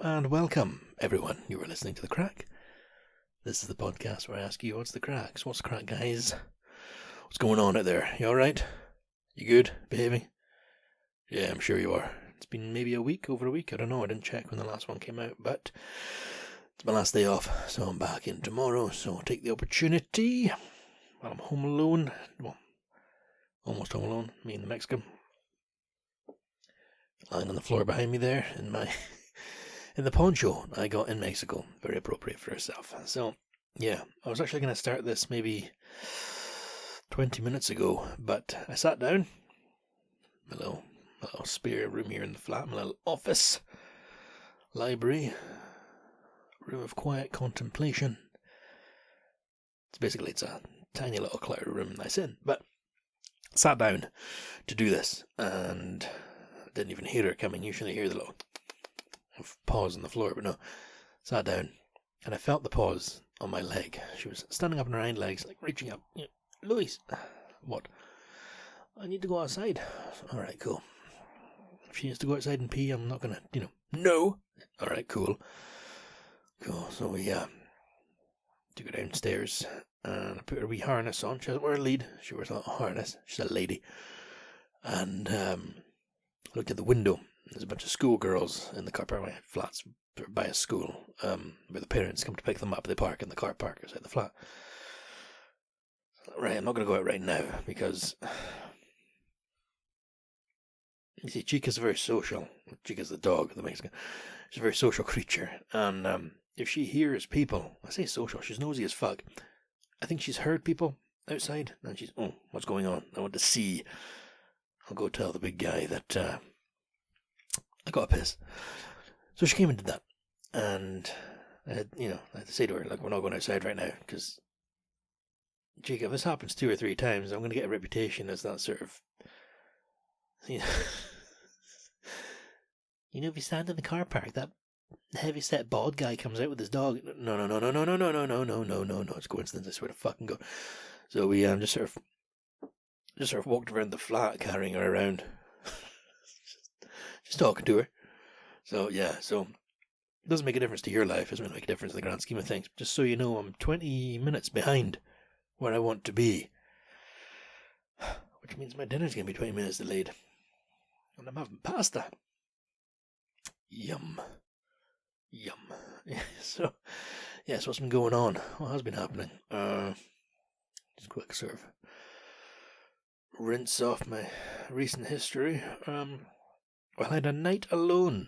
Hello and welcome, everyone. You are listening to The Crack. This is the podcast where I ask you, what's the cracks? What's the crack, guys? What's going on out there? You alright? You good? Behaving? Yeah, I'm sure you are. It's been maybe over a week. I don't know. I didn't check when the last one came out, but it's my last day off, so I'm back in tomorrow. So I'll take the opportunity while I'm home alone. Well, almost home alone. Me and the Mexican. Lying on the floor behind me there in my... in the poncho I got in Mexico. Very appropriate for herself. So, yeah, I was actually going to start this maybe 20 minutes ago, but I sat down. My little spare room here in the flat, my little office, library, room of quiet contemplation. It's a tiny little cluttered room that I sit in, but I sat down to do this, and I didn't even hear her coming. Usually I hear the little pause on the floor, but no, sat down and I felt the pause on my leg. She was standing up on her hind legs, like reaching up. Louise, what? I need to go outside. Alright, cool. If she needs to go outside and pee, I'm not gonna, no. Alright, cool. So we took her downstairs and I put her wee harness on. She doesn't wear a lead, she wears a harness. She's a lady. And looked at the window. There's a bunch of schoolgirls in the car park. My flat's by a school, where the parents come to pick them up. They park in the car park outside the flat. Right, I'm not going to go out right now because, you see, Chica's very social. Chica's the dog, the Mexican. She's a very social creature, and if she hears people, I say social, she's nosy as fuck. I think she's heard people outside, and she's, oh, what's going on? I want to see. I'll go tell the big guy that I got a piss. So she came and did that, and I had to say to her, like, we're not going outside right now, because, Chica, if this happens 2 or 3 times, I'm going to get a reputation as that sort of, if you stand in the car park, that heavy-set bald guy comes out with his dog. No, it's coincidence, I swear to fucking God. So we just sort of walked around the flat, carrying her around, just talking to her. So yeah, it doesn't make a difference to your life. It doesn't make a difference in the grand scheme of things. Just so you know, I'm 20 minutes behind where I want to be, which means my dinner's going to be 20 minutes delayed, and I'm having pasta. Yum. So what's been going on? What has been happening? Just a quick sort of rinse off my recent history. Well, I had a night alone,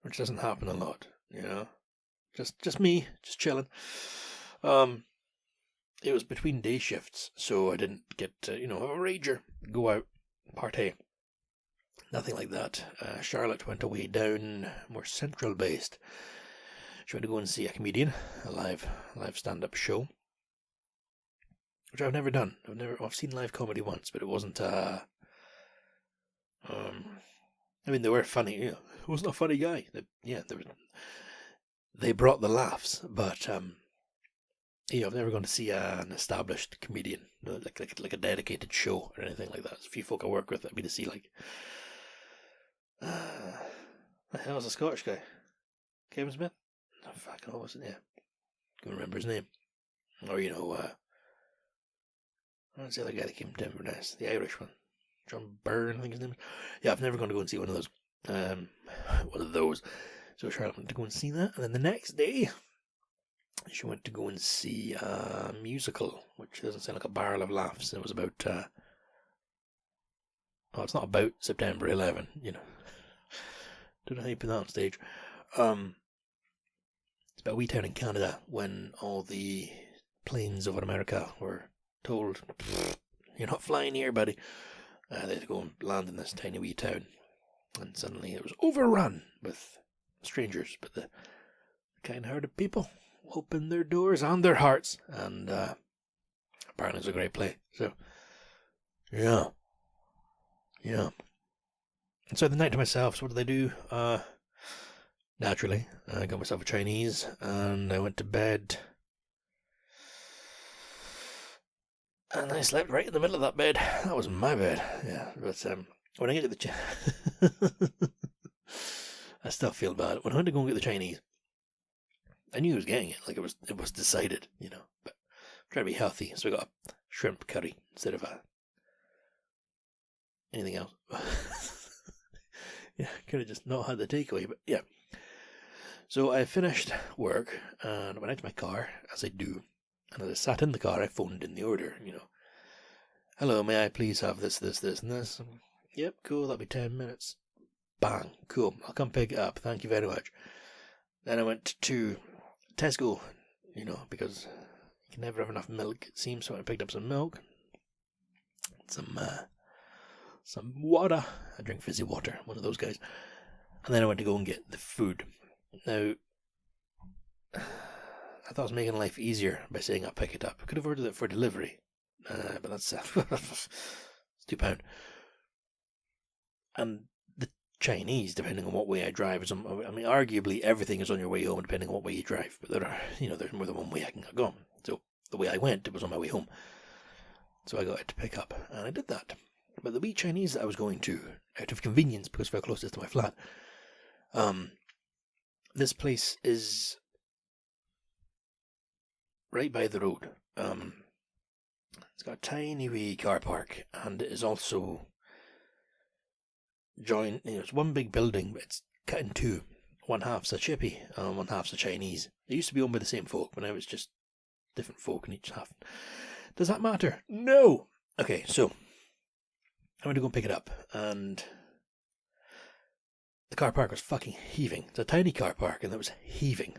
which doesn't happen a lot, just me, just chilling. It was between day shifts, so I didn't get to, have a rager, go out, partay. Nothing like that. Charlotte went away down, more central based. She went to go and see a comedian, a live stand-up show, which I've never done. I've seen live comedy once, but it wasn't they were funny. It wasn't a funny guy. They brought the laughs, but I've never gone to see an established comedian, like a dedicated show or anything like that. There's a few folk I work with, I'd be to see like, the hell was a Scottish guy? Kevin Smith? Oh, fucking hell, wasn't it? Yeah, can't remember his name. Or what's the other guy that came to Inverness? The Irish one. John Byrne, I think his name is. Yeah, I've never gone to go and see one of those. So Charlotte went to go and see that, and then the next day, she went to go and see a musical, which doesn't sound like a barrel of laughs. It was about, it's not about September 11, Don't know how you put that on stage. It's about a wee town in Canada when all the planes over America were told, you're not flying here, buddy. They had to go and land in this tiny wee town, and suddenly it was overrun with strangers, but the kind-hearted people opened their doors and their hearts, and apparently it was a great play. So, yeah. And so the night to myself, so what did I do? Naturally, I got myself a Chinese, and I went to bed. And I slept right in the middle of that bed. That was my bed. Yeah, but when I get to the still feel bad. When I went to go and get the Chinese, I knew I was getting it. Like it was decided, But I'm trying to be healthy, so I got a shrimp curry instead of anything else. Yeah, could have just not had the takeaway, but yeah. So I finished work and went out to my car, as I do. And as I sat in the car, I phoned in the order, Hello, may I please have this, this, this, and this? Yep, cool, that'll be 10 minutes. Bang, cool, I'll come pick it up, thank you very much. Then I went to Tesco, because you can never have enough milk, it seems, so I picked up some milk, some water. I drink fizzy water, one of those guys. And then I went to go and get the food. Now, I thought I was making life easier by saying I'll pick it up. I could have ordered it for delivery, but that's it's £2. And the Chinese, depending on what way I drive, arguably everything is on your way home depending on what way you drive. But there are, there's more than one way I can go. So the way I went, it was on my way home. So I got it to pick up, and I did that. But the wee Chinese that I was going to, out of convenience because of how close it is to my flat, this place is right by the road. It's got a tiny wee car park, and it is also joined. It's one big building, but it's cut in two. One half's a chippy, and one half's a Chinese. It used to be owned by the same folk, but now it's just different folk in each half. Does that matter? No. Okay, so I went to go and pick it up, and the car park was fucking heaving. It's a tiny car park, and it was heaving.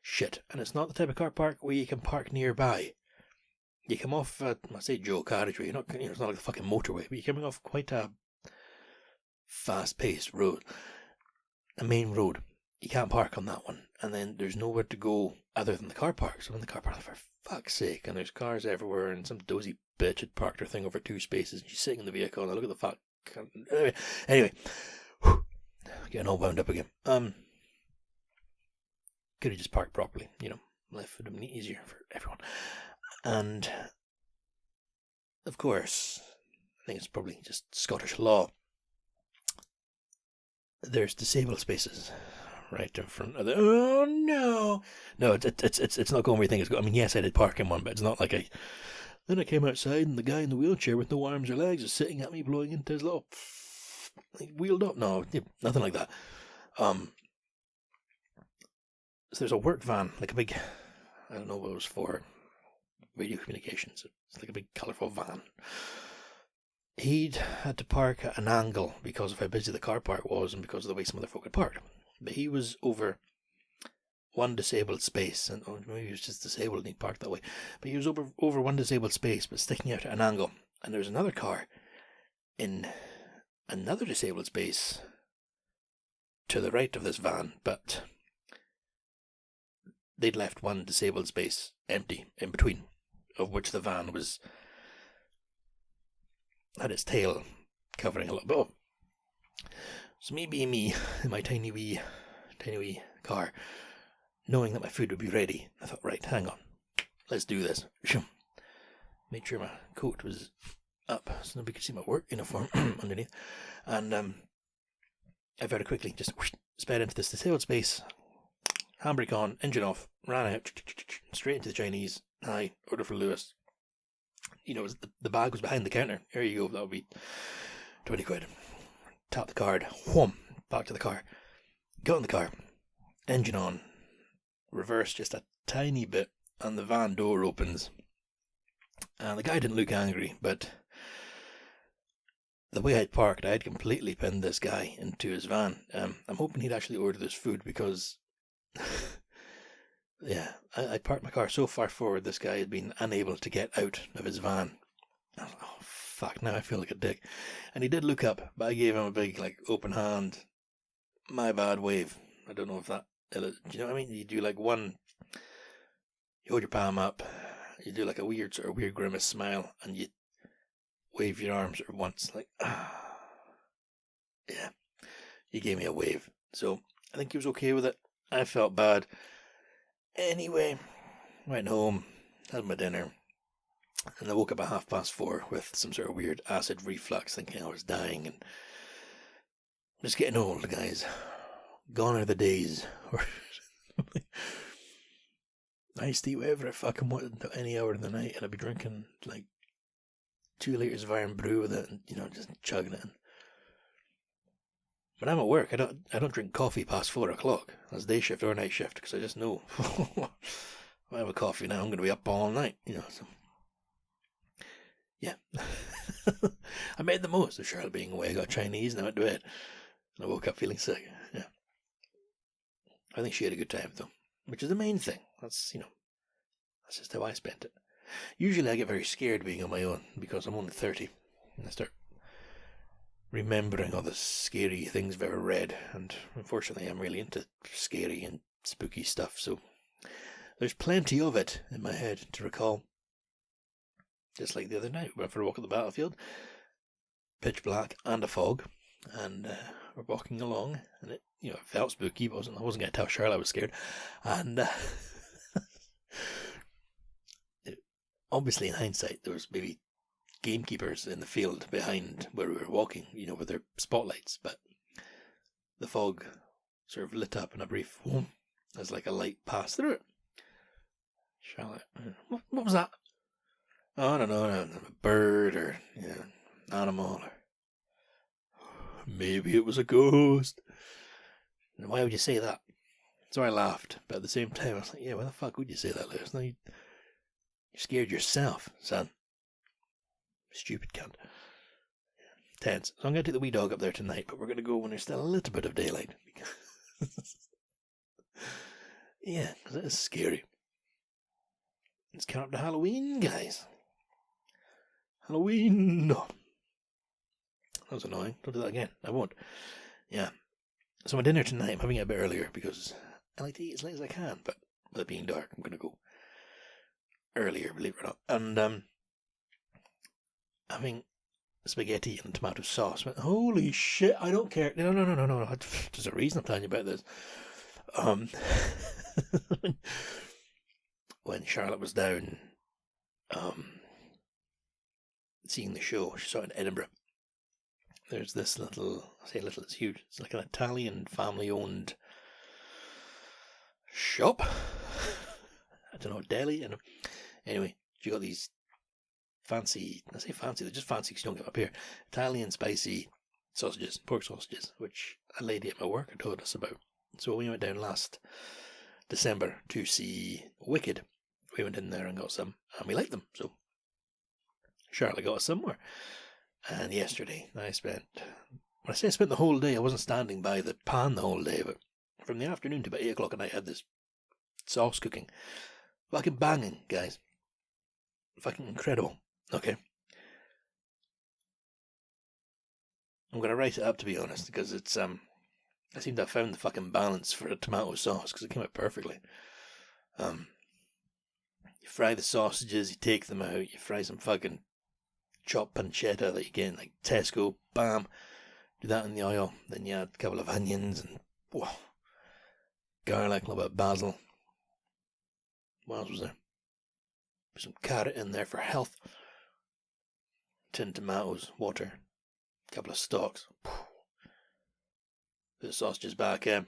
Shit. And it's not the type of car park where you can park nearby. You come off, I say dual carriageway, it's not like the fucking motorway, but you're coming off quite a fast-paced road. A main road. You can't park on that one. And then there's nowhere to go other than the car park. So I'm in the car park, for fuck's sake, and there's cars everywhere, and some dozy bitch had parked her thing over 2 spaces, and she's sitting in the vehicle, and I look at the fuck. Anyway. Getting all wound up again. Could have just parked properly, life would have been easier for everyone. And of course, I think it's probably just Scottish law. There's disabled spaces right in front of the. Oh no! No, it's not going where you think it's going. I mean, yes, I did park in one, but it's not like I. Then I came outside, and the guy in the wheelchair with no arms or legs is sitting at me, blowing into his little. He wheeled up. No, nothing like that. So there's a work van, like a big. I don't know what it was for. Radio communications. It's like a big colourful van. He'd had to park at an angle because of how busy the car park was and because of the way some other folk had parked. But he was over one disabled space, and maybe he was just disabled and he parked that way. But he was over one disabled space, but sticking out at an angle. And there was another car in another disabled space to the right of this van, but they'd left one disabled space empty in between, of which the van had its tail covering a little bit. So me being me in my tiny wee car, knowing that my food would be ready, I thought, right, hang on, let's do this. Made sure my coat was up so nobody could see my work uniform underneath, and I very quickly just sped into this disabled space, handbrake on, engine off, ran out, straight into the Chinese. Hi, order for Lewis. The bag was behind the counter. Here you go, that'll be 20 quid. Tap the card, whoom, back to the car. Got in the car, engine on, reverse just a tiny bit, and the van door opens. And the guy didn't look angry, but the way I'd parked, I had completely pinned this guy into his van. I'm hoping he'd actually ordered his food because, yeah, I parked my car so far forward, this guy had been unable to get out of his van. I was like, oh, fuck, now I feel like a dick. And he did look up, but I gave him a big, open hand, my bad wave. I don't know if that, do you know what I mean? You do one, you hold your palm up, you do a weird grimace smile, and you wave your arms once, yeah, he gave me a wave. So I think he was okay with it. I felt bad. Anyway, went home, had my dinner, and I woke up at 4:30 with some sort of weird acid reflux, thinking I was dying, and just getting old, guys. Gone are the days where I used to eat whatever I fucking wanted until any hour of the night, and I'd be drinking like 2 litres of iron brew with it, and just chugging it in. When I'm at work, I don't drink coffee past 4 o'clock. That's day shift or night shift, because I just know if I have a coffee now, I'm going to be up all night. So yeah. I made the most of Charlotte being away. I got Chinese and I went to bed, and I woke up feeling sick. Yeah, I think she had a good time though, which is the main thing. That's that's just how I spent it. Usually I get very scared being on my own because I'm only 30, and I start remembering all the scary things I've ever read, and unfortunately I'm really into scary and spooky stuff, so there's plenty of it in my head to recall. Just like the other night, we went for a walk at the battlefield, pitch black and a fog, and we're walking along, and it felt spooky, but I wasn't going to tell Charlotte I was scared, and obviously in hindsight there was maybe gamekeepers in the field behind where we were walking, with their spotlights, but the fog sort of lit up in a brief whoom as like a light passed through it. Charlotte, what was that? Oh, I don't know, a bird or animal, or maybe it was a ghost. And why would you say that? So I laughed, but at the same time I was like, yeah, why the fuck would you say that, Lewis? No, you're scared yourself, son. Stupid cunt. Tense. So I'm going to take the wee dog up there tonight, but we're going to go when there's still a little bit of daylight. Yeah, because it is scary. It's coming up to Halloween, guys. Halloween! No. That was annoying. Don't do that again. I won't. Yeah. So my dinner tonight, I'm having it a bit earlier because I like to eat as late as I can, but with it being dark, I'm going to go earlier, believe it or not. And having spaghetti and tomato sauce. Holy shit, I don't care. No. There's a reason I'm telling you about this. When Charlotte was down seeing the show, she saw it in Edinburgh. There's this little, I say little, it's huge. It's like an Italian family-owned shop. I don't know, deli. Anyway, she got these fancy, I say fancy, they're just fancy because you don't get them up here, Italian spicy sausages, pork sausages, which a lady at my work had told us about. So we went down last December to see Wicked. We went in there and got some, and we liked them. So Charlotte got us some more. And yesterday I spent, when I say I spent the whole day, I wasn't standing by the pan the whole day, but from the afternoon to about 8 o'clock at night I had this sauce cooking. Fucking banging, guys. Fucking incredible. Okay. I'm going to write it up, to be honest, because it's, I seem to have found the fucking balance for a tomato sauce, because it came out perfectly. You fry the sausages, you take them out, you fry some fucking chopped pancetta that you get in like Tesco, bam, do that in the oil, then you add a couple of onions and garlic, a little bit of basil. What else was there? Put some carrot in there for health. Tin tomatoes, water, a couple of stalks. Put the sausages back in.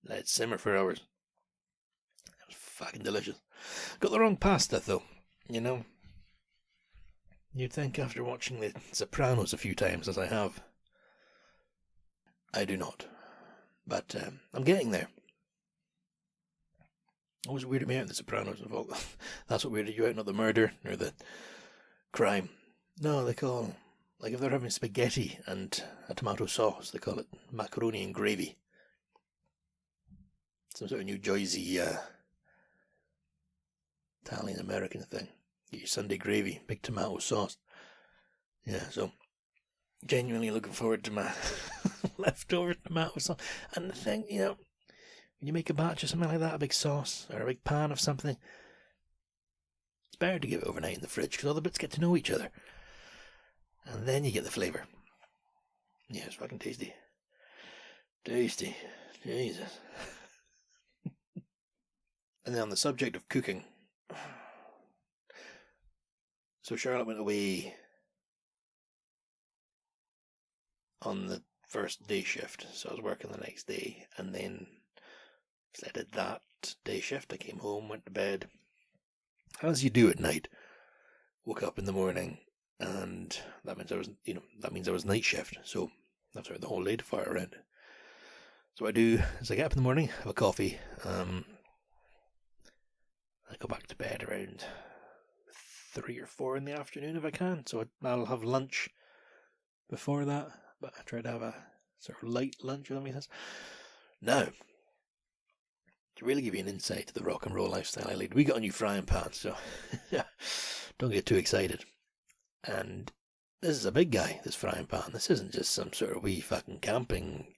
Let it simmer for hours. It was fucking delicious. Got the wrong pasta though, You'd think after watching the Sopranos a few times, as I have. I do not. But I'm getting there. It was weirded me out in the Sopranos. That's what weirded you out, not the murder or the crime. No, they call, like if they're having spaghetti and a tomato sauce, they call it macaroni and gravy. Some sort of New Jersey Italian-American thing. Get your Sunday gravy, big tomato sauce. Yeah, so genuinely looking forward to my leftover tomato sauce. And the thing, when you make a batch of something like that, a big sauce or a big pan of something, it's better to give it overnight in the fridge because all the bits get to know each other. And then you get the flavour. Yeah, it's fucking tasty. Tasty. Jesus. And then on the subject of cooking, so Charlotte went away on the first day shift, so I was working the next day, and then I did that day shift. I came home, went to bed, as you do at night. Woke up in the morning, and that means I was night shift. So that's right, the whole day to fire around. So what I do is I get up in the morning, have a coffee. I go back to bed around 3 or 4 in the afternoon if I can. So I'll have lunch before that, but I try to have a sort of light lunch, if that makes sense. Now, to really give you an insight to the rock and roll lifestyle I lead, we got a new frying pan, so don't get too excited. And this is a big guy, this frying pan. This isn't just some sort of wee fucking camping,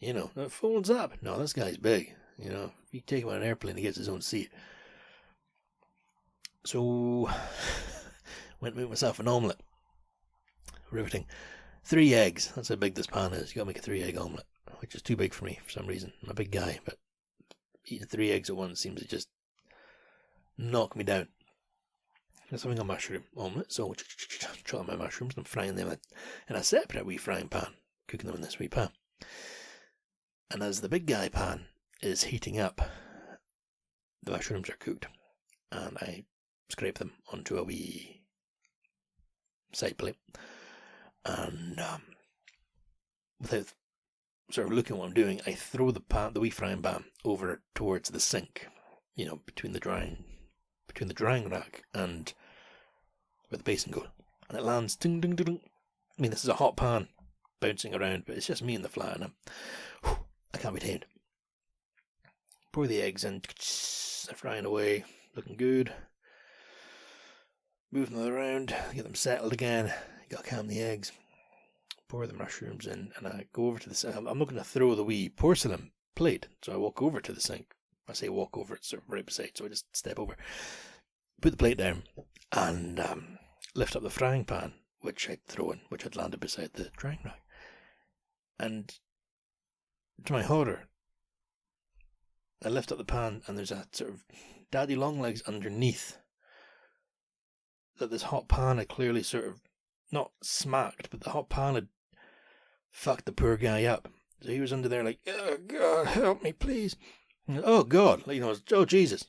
it folds up. No, this guy's big. If you take him on an airplane, he gets his own seat. So, went to make myself an omelette. Riveting. 3 eggs. That's how big this pan is. You gotta make a 3-egg omelette, which is too big for me for some reason. I'm a big guy, but eating 3 eggs at once seems to just knock me down. Just having a mushroom omelette, so chop my mushrooms and frying them in a separate wee frying pan, cooking them in this wee pan. And as the big guy pan is heating up, the mushrooms are cooked, and I scrape them onto a wee side plate, and without sort of looking at what I'm doing, I throw the wee frying pan over towards the sink, between the drying rack and where the basin goes, and it lands ding ding ding. I mean, this is a hot pan bouncing around, but it's just me and the flat, and I can't be tamed. Pour the eggs in, they're frying away, looking good. Move them around, get them settled again. You gotta calm the eggs. Pour the mushrooms in, and I go over to the sink. I'm not going to throw the wee porcelain plate, so I walk over to the sink. I say walk over, it's sort of right beside, so I just step over, put the plate down, and lift up the frying pan, which I'd thrown, which had landed beside the drying rack. And to my horror, I lift up the pan, and there's a sort of daddy long legs underneath that this hot pan had clearly sort of not smacked, but the hot pan had fucked the poor guy up. So he was under there like, oh God, help me, please. And, oh God, oh Jesus.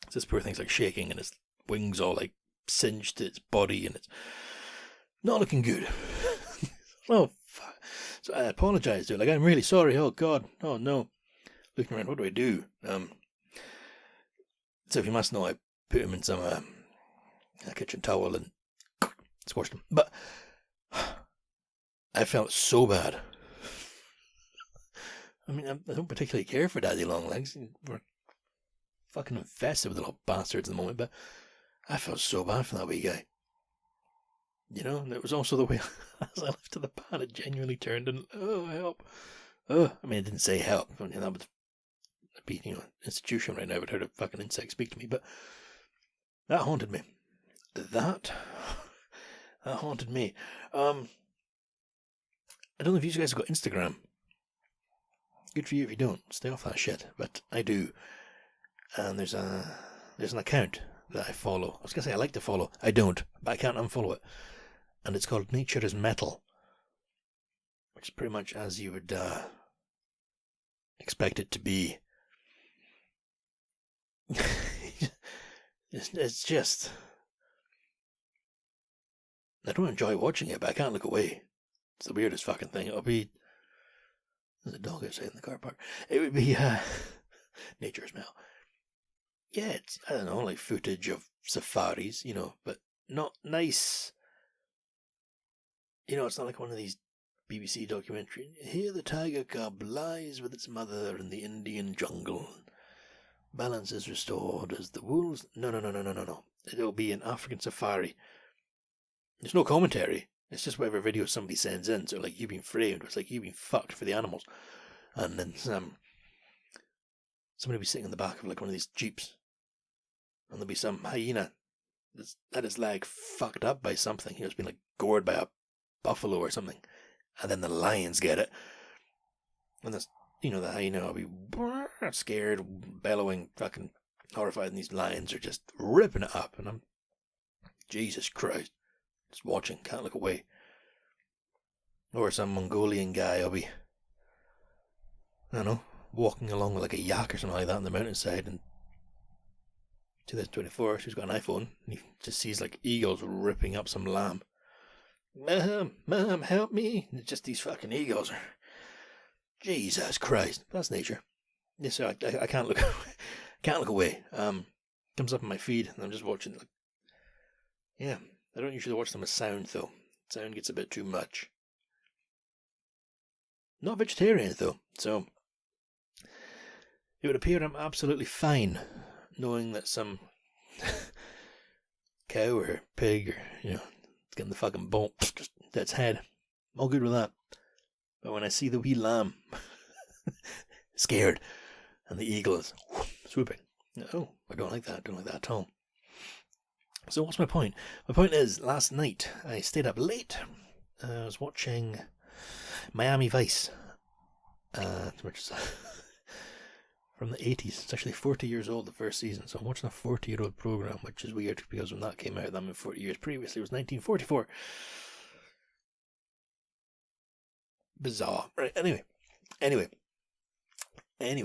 So this poor thing's like shaking, and his wings all like singed to its body, and it's not looking good. Oh fuck. So I apologized to it, like, I'm really sorry, oh God, oh no. Looking around, what do I do? So if you must know, I put him in some a kitchen towel and squashed him. But I felt so bad. I mean, I don't particularly care for daddy long legs. We're fucking infested with the little bastards at the moment, but I felt so bad for that wee guy. And it was also the way as I lifted the pan, it genuinely turned and, oh, help. Oh, I mean, it didn't say help. I mean, that would be, institution right now would heard a fucking insect speak to me, but that haunted me. That haunted me. I don't know if you guys have got Instagram. Good for you if you don't. Stay off that shit. But I do. And there's an account that I follow. I was going to say I like to follow. I don't. But I can't unfollow it. And it's called Nature is Metal. Which is pretty much as you would expect it to be. It's just... I don't enjoy watching it, but I can't look away. It's the weirdest fucking thing. It'll be... There's a dog outside in the car park. It would be Nature's Metal. Yeah, it's, I don't know, like footage of safaris, but not nice. It's not like one of these BBC documentaries. Here the tiger cub lies with its mother in the Indian jungle. Balance is restored as the wolves... No. It'll be an African safari. There's no commentary. It's just whatever video somebody sends in. So, like, you've been framed. It's like you've been fucked for the animals. And then somebody will be sitting in the back of, like, one of these jeeps. And there'll be some hyena that's had his leg fucked up by something. It's been, like, gored by a buffalo or something. And then the lions get it. And that's, the hyena will be scared, bellowing, fucking horrified. And these lions are just ripping it up. And I'm... Jesus Christ. Just watching, can't look away. Or some Mongolian guy will be, I don't know, walking along with like a yak or something like that on the mountainside, and 2024, she's got an iPhone, and he just sees like eagles ripping up some lamb. Mom, help me. And it's just these fucking eagles are, Jesus Christ, that's nature. Yeah, so I can't look can't look away. Comes up on my feed and I'm just watching. Like, yeah, I don't usually watch them with sound though. Sound gets a bit too much. Not vegetarian though, so it would appear I'm absolutely fine knowing that some cow or pig or it's getting the fucking bone just its head. I'm all good with that. But when I see the wee lamb scared and the eagle is swooping, oh, I don't like that. I don't like that at all. So what's my point? My point is, last night I stayed up late. I was watching Miami Vice, which is from the 80s. It's actually 40 years old, the first season. So I'm watching a 40-year-old program, which is weird because when that came out, that meant 40 years previously. It was 1944. Bizarre. Right, Anyway,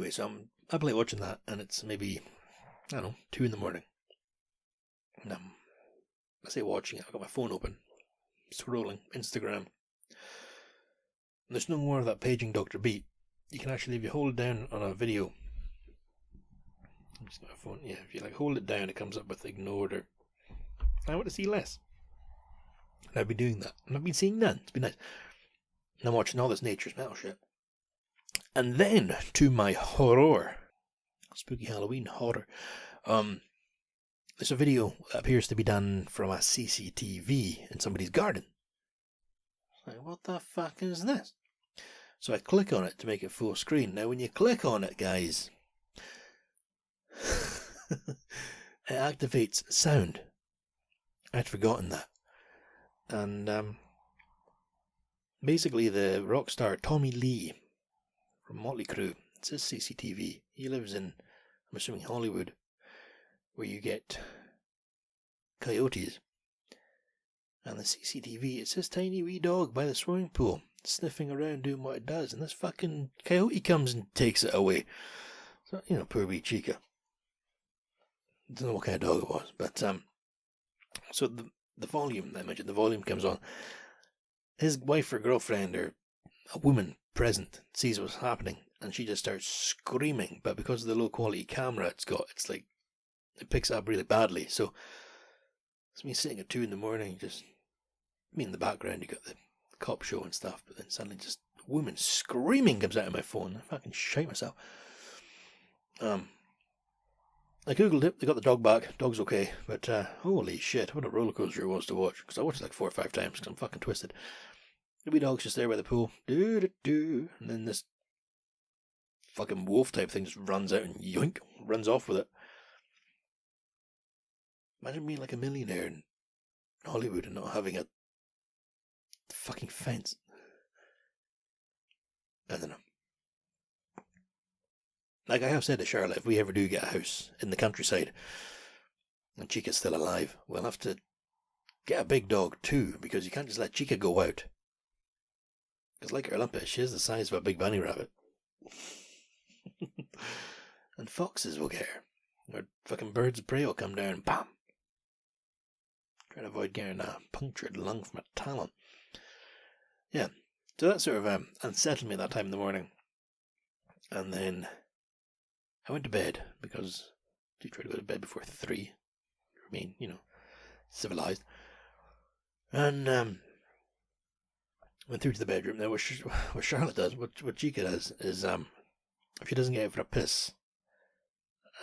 so I'm up late watching that, and it's maybe, I don't know, 2 in the morning. And I say watching it, I've got my phone open, scrolling, Instagram. And there's no more of that paging Dr. Beat. You can actually, if you hold it down on a video, it's not a phone, yeah, if you like hold it down, it comes up with ignored or I want to see less. And I've been doing that. And I've been seeing none. It's been nice. And I'm watching all this nature's metal shit. And then, to my horror, spooky Halloween horror, there's a video that appears to be done from a CCTV in somebody's garden. Like, what the fuck is this? So I click on it to make it full screen. Now, when you click on it, guys, it activates sound. I'd forgotten that. And basically, the rock star Tommy Lee from Motley Crue, it's his CCTV. He lives in, I'm assuming, Hollywood, where you get coyotes. And the CCTV, it's this tiny wee dog by the swimming pool, sniffing around doing what it does, and this fucking coyote comes and takes it away. So, poor wee Chica. Don't know what kind of dog it was, but so the volume, I mentioned, the volume comes on. His wife or girlfriend or a woman present sees what's happening, and she just starts screaming, but because of the low quality camera it's like, it picks it up really badly, so it's me sitting at 2 in the morning, just me in the background, you got the cop show and stuff, but then suddenly just a woman screaming comes out of my phone. I fucking shite myself. I googled it, they got the dog back, dog's okay, but holy shit, what a roller coaster it was to watch, because I watched it like 4 or 5 times, because I'm fucking twisted. The wee dog's just there by the pool, and then this fucking wolf type thing just runs out and yoink, runs off with it. Imagine being like a millionaire in Hollywood and not having a fucking fence. I don't know. Like I have said to Charlotte, if we ever do get a house in the countryside and Chica's still alive, we'll have to get a big dog too, because you can't just let Chica go out. Because like her lumpet, she is the size of a big bunny rabbit. And foxes will get her. Or fucking birds of prey will come down and bam! Trying to avoid getting a punctured lung from a talon. Yeah, so that sort of unsettled me that time in the morning. And then I went to bed, because I try to go to bed before 3. Remain, civilized. And went through to the bedroom. Now, what Charlotte does, what Chica does, is if she doesn't get out for a piss,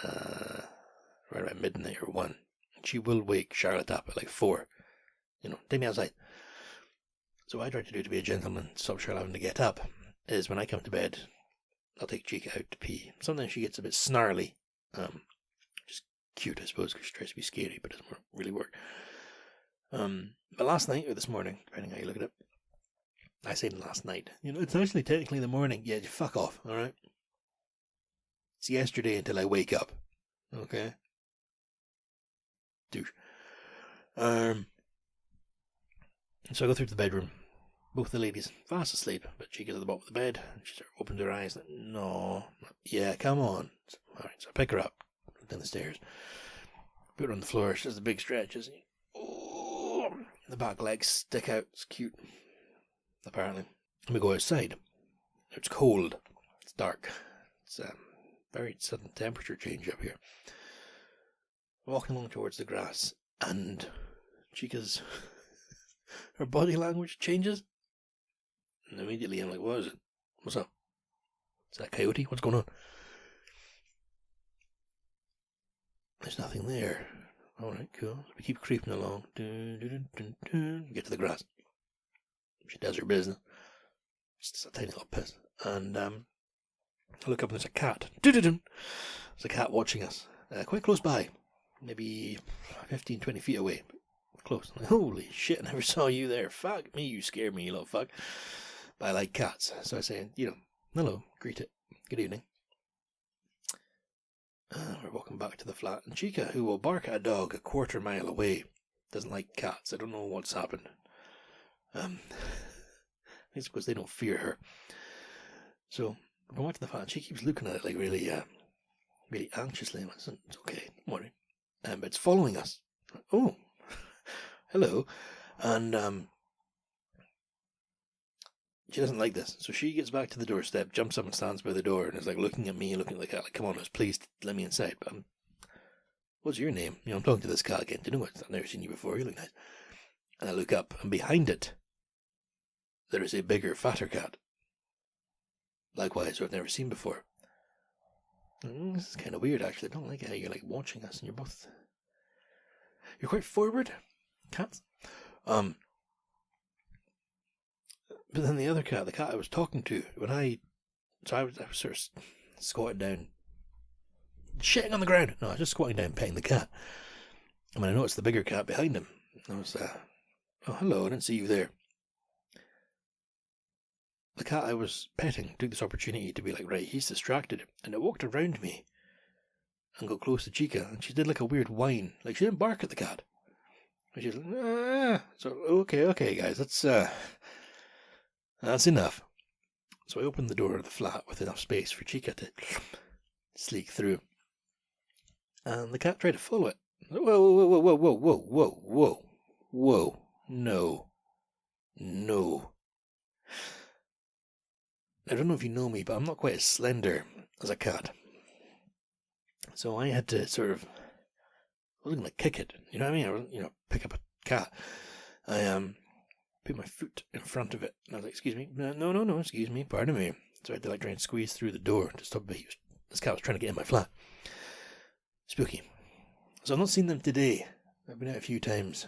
right about midnight or 1, she will wake Charlotte up at like 4. Take me outside. So what I try to do to be a gentleman, stop Charlotte having to get up, is when I come to bed, I'll take Chica out to pee. Sometimes she gets a bit snarly. Just cute, I suppose, because she tries to be scary, but it doesn't really work. But last night, or this morning, depending how you look at it, I say last night. It's actually technically the morning. Yeah, fuck off, alright? It's yesterday until I wake up. Okay? Douche. So I go through to the bedroom, both the ladies fast asleep, but Chica's at the bottom of the bed, and she sort of opens her eyes, like, no, yeah, come on. Alright, so I pick her up, down the stairs, put her on the floor, she does the big stretches, oh, the back legs stick out, it's cute, apparently. And we go outside. It's cold, it's dark, it's a very sudden temperature change up here. Walking along towards the grass, and Chica's, her body language changes. And immediately I'm like, what is it? What's up? Is that a coyote? What's going on? There's nothing there. Alright, cool. We keep creeping along. Get to the grass. She does her business. Just a tiny little piss. And I look up and there's a cat. There's a cat watching us. Quite close by. Maybe 15, 20 feet away. Close. Like, holy shit, I never saw you there. Fuck me, you scared me, you little fuck. But I like cats. So I say, hello, greet it. Good evening. We're walking back to the flat. And Chica, who will bark at a dog a quarter mile away, doesn't like cats. I don't know what's happened. It's because they don't fear her. So we go back to the flat and she keeps looking at it like really anxiously. I'm like, it's okay, don't worry. But it's following us. Oh, hello. And she doesn't like this. So she gets back to the doorstep, jumps up and stands by the door and is like looking at me, looking at the cat, like, come on, please let me inside. But what's your name? I'm talking to this cat again. Do you know what? I've never seen you before. You look nice. And I look up, and behind it, there is a bigger, fatter cat. Likewise, who I've never seen before. This is kind of weird, actually. I don't like how you're like watching us, and you're quite forward, cats. But then the other cat, the cat I was talking to, I was sort of squatting down, shitting on the ground. No, I was just squatting down, petting the cat. And when I noticed the bigger cat behind him, I was, oh, hello, I didn't see you there. The cat I was petting took this opportunity to be like, right, he's distracted, and it walked around me and got close to Chica, and she did like a weird whine, like she didn't bark at the cat. And she was like, ah. So okay, guys, that's enough. So I opened the door of the flat with enough space for Chica to sleek through, and the cat tried to follow it. Whoa, no. I don't know if you know me, but I'm not quite as slender as a cat. So I had to I wasn't going to kick it, you know what I mean? I wasn't, pick up a cat. I put my foot in front of it, and I was like, excuse me, no, excuse me, pardon me. So I had to try and squeeze through the door to stop this cat was trying to get in my flat. Spooky. So I've not seen them today. I've been out a few times.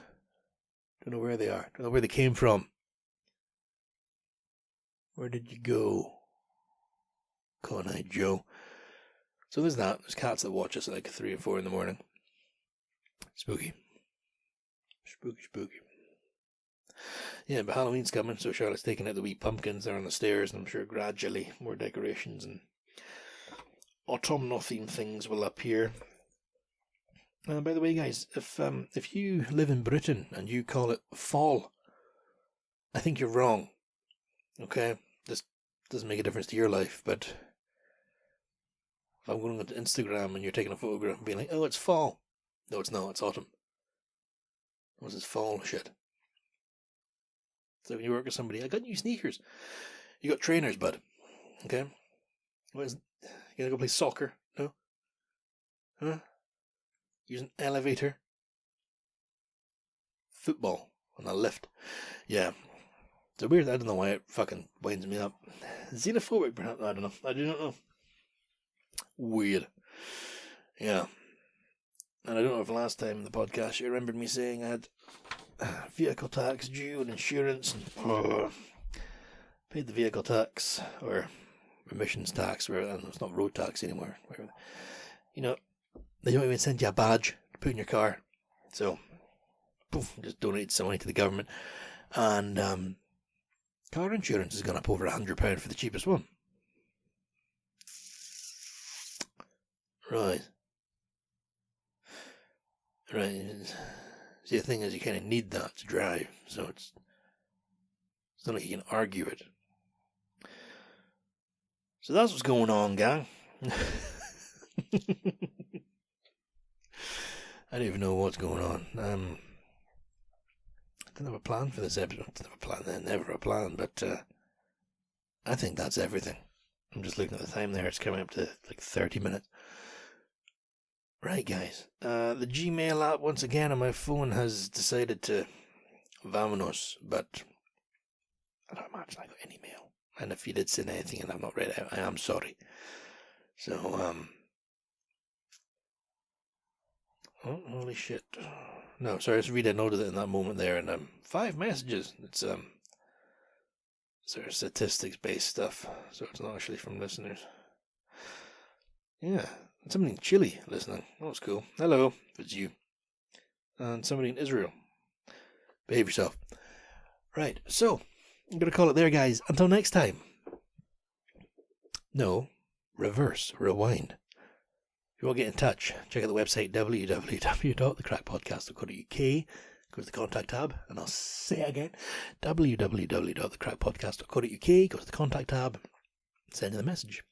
Don't know where they are. Don't know where they came from. Where did you go? Con-eyed Joe. So there's that. There's cats that watch us at like 3 or 4 in the morning. Spooky. Yeah, but Halloween's coming, so Charlotte's taking out the wee pumpkins. They're on the stairs, and I'm sure gradually more decorations and autumnal themed things will appear. By the way, guys, if you live in Britain and you call it fall, I think you're wrong. Okay? This doesn't make a difference to your life, but if I'm going to Instagram and you're taking a photograph and being like, oh, it's fall. No, it's not. It's autumn. What's this fall shit? So when you work with somebody, I got new sneakers. You got trainers, bud. Okay? What is it? You gonna go play soccer? No? Huh? Use an elevator? Football on a lift. Yeah. It's weird. I don't know why it fucking winds me up. Xenophobic, perhaps? I don't know. I do not know. Weird. Yeah. And I don't know if last time in the podcast you remembered me saying I had vehicle tax due and insurance and paid the vehicle tax or emissions tax, where it's not road tax anymore. They don't even send you a badge to put in your car. So, poof, just donate some money to the government. And car insurance has gone up over £100 for the cheapest one. Right. See, the thing is, you kind of need that to drive, so it's It's not like you can argue it. So that's what's going on, gang. I don't even know what's going on. I didn't have a plan for this episode. I didn't have a plan, never a plan, but I think that's everything. I'm just looking at the time there. It's coming up to like 30 minutes. Right, guys. The Gmail app, once again, on my phone has decided to vamonos, but I don't imagine I got any mail. And if you did send anything and I've not read it out, I am sorry. So, oh, holy shit. No, sorry, I just re-downloaded it in that moment there, and 5 messages. It's sort of statistics-based stuff, so it's not actually from listeners. Yeah, and somebody in Chile listening. Oh, that's cool. Hello, if it's you. And somebody in Israel. Behave yourself. Right, so, I'm going to call it there, guys. Until next time. No, reverse, rewind. If you want to get in touch, check out the website www.thecrackpodcast.co.uk. Go to the contact tab, and I'll say it again, www.thecrackpodcast.co.uk. Go to the contact tab, send in the message.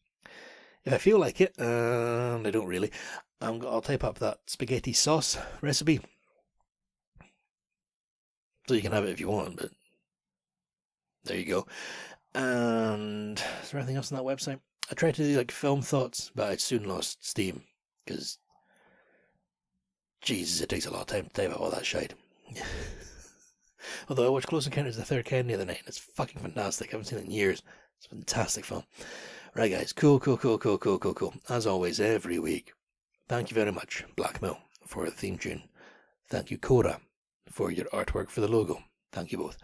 If I feel like it, and I don't really, I'll type up that spaghetti sauce recipe. So you can have it if you want, but there you go. And is there anything else on that website? I tried to do like film thoughts, but I soon lost steam. Because, Jesus, it takes a lot of time to type out all that shite. Although I watched Close Encounters of the Third Kind the other night, and it's fucking fantastic. I haven't seen it in years. It's a fantastic film. Right, guys. Cool. As always, every week. Thank you very much, Blackmill, for the theme tune. Thank you, Cora, for your artwork for the logo. Thank you both.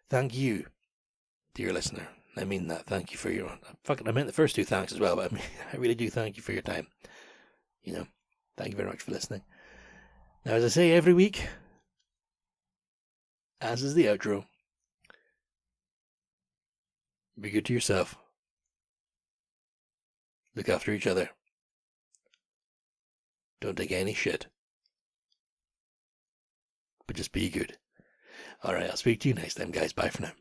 Thank you, dear listener. I mean that. Thank you for your... I meant the first 2 thanks as well, but I really do thank you for your time. Thank you very much for listening. Now, as I say every week, as is the outro, be good to yourself. Look after each other. Don't take any shit. But just be good. Alright, I'll speak to you next time, guys. Bye for now.